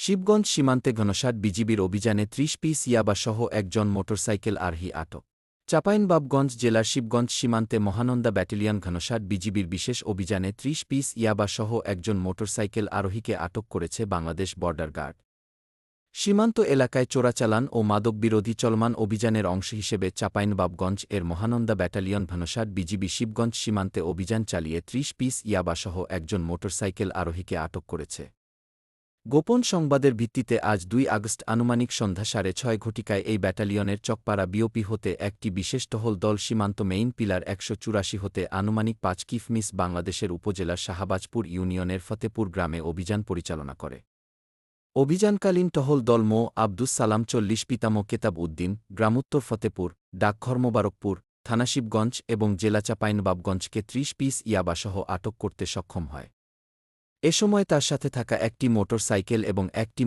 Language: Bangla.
শিবগঞ্জ সীমান্তে ঘনশ্বাট বিজিবির অভিযানে ৩০ পিস ইয়াবাসহ একজন মোটরসাইকেল আরোহী আটক। চাঁপাইনবাবগঞ্জ জেলার শিবগঞ্জ সীমান্তে মহানন্দা ব্যাটালিয়ন ঘনশ্বাট বিজিবির বিশেষ অভিযানে ৩০ পিস ইয়াবাসহ একজন মোটরসাইকেল আরোহীকে আটক করেছে বাংলাদেশ বর্ডার গার্ড। সীমান্ত এলাকায় চোরাচালান ও মাদকবিরোধী চলমান অভিযানের অংশ হিসেবে চাঁপাইনবাবগঞ্জ এর মহানন্দা ব্যাটালিয়ন ঘনশ্বাট বিজিবি শিবগঞ্জ সীমান্তে অভিযান চালিয়ে ৩০ পিস ইয়াবাসহ একজন মোটরসাইকেল আরোহীকে আটক করেছে। গোপন সংবাদের ভিত্তিতে আজ ২ আগস্ট আনুমানিক সন্ধ্যা ৬:৩০ ঘটিকায় এই ব্যাটালিয়নের চকপাড়া বিওপি হতে একটি বিশেষ টহল দল সীমান্ত মেইন পিলার ১৮৪ হতে আনুমানিক ৫ কিফমিস বাংলাদেশের উপজেলার শাহবাজপুর ইউনিয়নের ফতেপুর গ্রামে অভিযান পরিচালনা করে। অভিযানকালীন টহল দল মো. আব্দুস সালাম ৪০ পিতা মো. কেতাব উদ্দিন, গ্রামোত্তর ফতেপুর, ডাকঘর মোবারকপুর, থানা শিবগঞ্জ এবং জেলা চাঁপাইনবাবগঞ্জকে ৩০ পিস ইয়াবাসহ আটক করতে সক্ষম হয়। এ সময় তার সাথে থাকা একটি মোটর সাইকেল এবং একটি